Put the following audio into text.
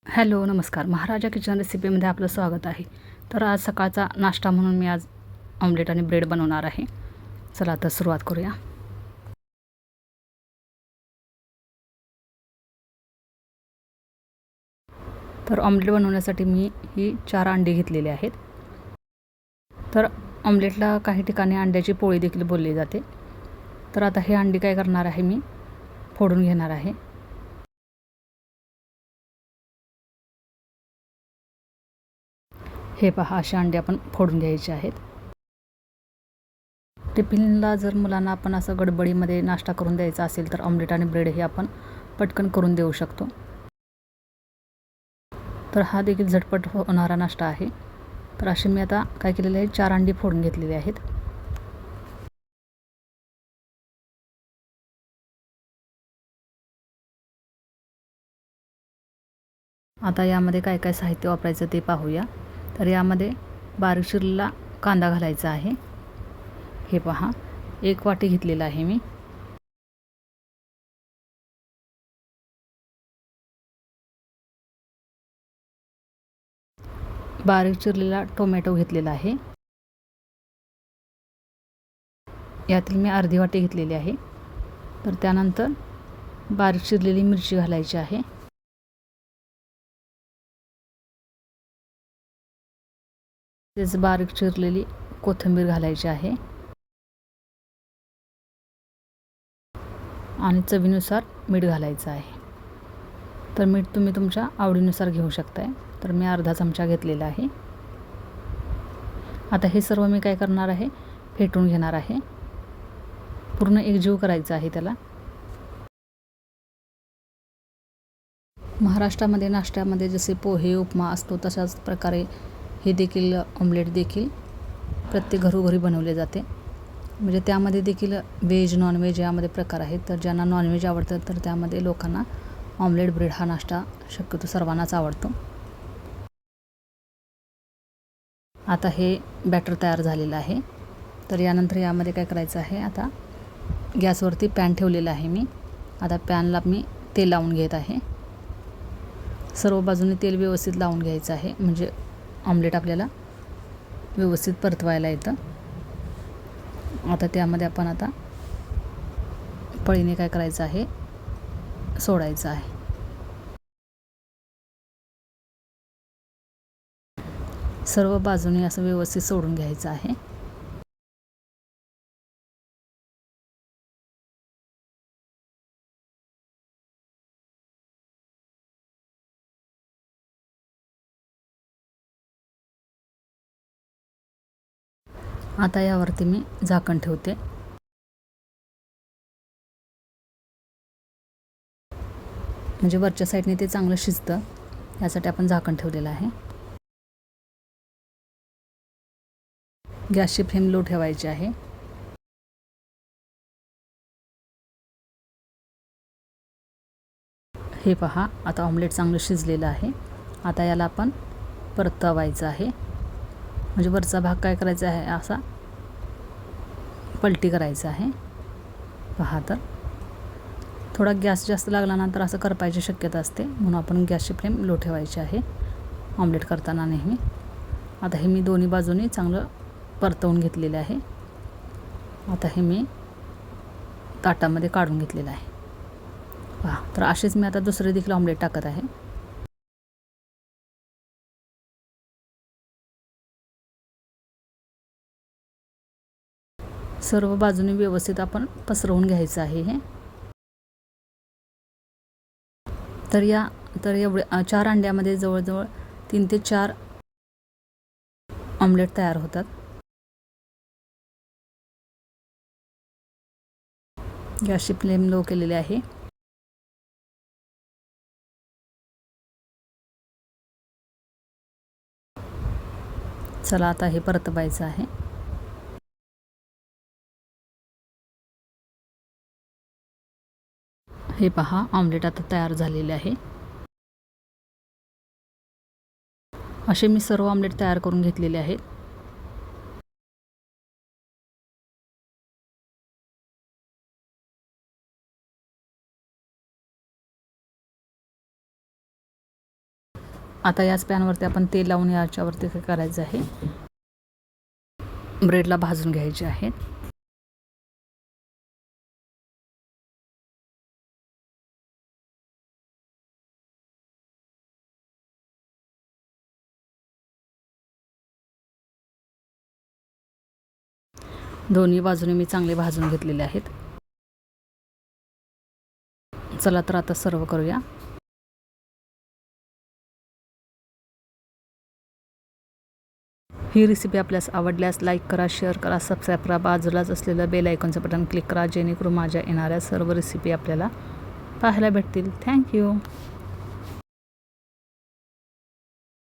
Hello नमस्कार. महाराजा kitchen रेसिपीमध्ये आपलं स्वागत आहे. तर आज सकाळचा नाश्ता म्हणून मी आज ऑमलेट आणि ब्रेड बनवणार आहे. चला आता सुरुवात करूया. तर ऑमलेट बनवण्यासाठी मी ही 4 अंडी घेतलेली आहेत. तर ऑमलेटला काही ठिकाणी अंड्याची पोळी देखील बोलली जाते. तर आता हे अंडी काय करणार आहे, मी फोडून घेणार आहे. हे पहा, असे अंडे आपण फोडून घ्यायचे आहेत. टिफिनला जर मुलांना आपण असं गडबडीमध्ये नाश्ता करून द्यायचा असेल तर ऑमलेट आणि ब्रेड हे आपण पटकन करून देऊ शकतो. तर हा देखील झटपट होणारा नाश्ता आहे. तर असे मी आता काय केलेले आहे, 4 अंडी फोडून घेतलेली आहेत. आता यामध्ये काय काय साहित्य वापरायचं ते पाहूया. तर यामध्ये बारीक चिरलेला कांदा घालायचा आहे. हे पहा, 1 वाटी घेतलेला आहे मी. बारीक चिरलेला टोमॅटो घेतलेला आहे. यातील मी अर्धी वाटी घेतलेली आहे. तर त्यानंतर बारीक चिरलेली मिरची घालायची आहे. तेच बारीक चिरलेली कोथिंबीर घालायची आहे आणि चवीनुसार मीठ घालायचं आहे. तर मीठ तुम्ही तुमच्या आवडीनुसार घेऊ शकताय. तर मी अर्धा चमचा घेतलेला आहे. आता हे सर्व मी काय करणार आहे, फेटून घेणार आहे. पूर्ण एकजीव करायचं आहे त्याला. महाराष्ट्रामध्ये नाश्त्यामध्ये जसे पोहे उपमा असतो तशाच प्रकारे हे देखील ऑमलेट देखील प्रत्येक घरोघरी बनवले जाते. म्हणजे त्यामध्ये देखील व्हेज नॉनव्हेज यामध्ये प्रकार आहेत. तर ज्यांना नॉनव्हेज आवडतं तर त्यामध्ये लोकांना ऑमलेट ब्रेड हा नाश्ता शक्यतो सर्वांनाच आवडतो. आता हे बॅटर तयार झालेलं आहे. तर यानंतर यामध्ये काय करायचं आहे, आता गॅसवरती पॅन ठेवलेला आहे मी. आता पॅनला मी तेल लावून घेत आहे. सर्व बाजूने तेल व्यवस्थित लावून घ्यायचं आहे, म्हणजे ऑमलेट आपल्याला व्यवस्थित परतवायला येतं. आता त्यामध्ये आपण आता पळीने काय करायचं आहे, सोडायचं आहे. सर्व बाजूने असं व्यवस्थित सोडून घ्यायचं आहे. आता यावरती मी झाकण ठेवते. म्हणजे वरच्या साईडने ते चांगलं शिजतं, यासाठी आपण झाकण ठेवलेलं आहे. गॅसची फ्लेम लो ठेवायची आहे. हे पहा, आता ऑमलेट चांगलं शिजलेलं आहे. आता याला आपण परतवायचं आहे. म्हणजे वरचा भाग काय करायचा आहे, असा पलटी करायचा आहे. पहा, तर थोडा गॅस जास्त लागल्यानंतर असं करपायची शक्यता असते, म्हणून आपण गॅसची फ्लेम लो ठेवायची आहे ऑमलेट करताना नेहमी. आता हे मी दोन्ही बाजूनी चांगलं परतवून घेतलेले आहे. आता हे मी ताटामध्ये काढून घेतलेलं आहे. पहा, तर असेच मी आता दुसरे देखील ऑमलेट टाकत आहे. सर्व बाजूने व्यवस्थित आपण पसरवून घ्यायचं आहे हे. तर एवढे 4 अंड्यामध्ये जवळजवळ 3 ते 4 ऑमलेट तयार होतात. गॅसची फ्लेम लो केलेली आहे. चला आता हे परतवायचं आहे. हे पहा, ऑमलेट आता तयार झालेले आहे. असे मी सर्व ऑमलेट तयार करून घेतलेले आहेत. आता याच पॅनवरती आपण तेल लावून याच्यावरती काय करायचं आहे, ब्रेडला भाजून घ्यायचे आहेत. दोन्ही बाजूने मी चांगले भाजून घेतलेले आहेत. चला तर आता सर्व करूया. ही रेसिपी आपल्यास आवडल्यास लाईक करा, शेअर करा, सबस्क्राईब करा. बाजूलाच असलेलं बेल आयकॉनचं बटन क्लिक करा, जेणेकरून माझ्या येणाऱ्या सर्व रेसिपी आपल्याला पाहायला भेटतील. थँक्यू.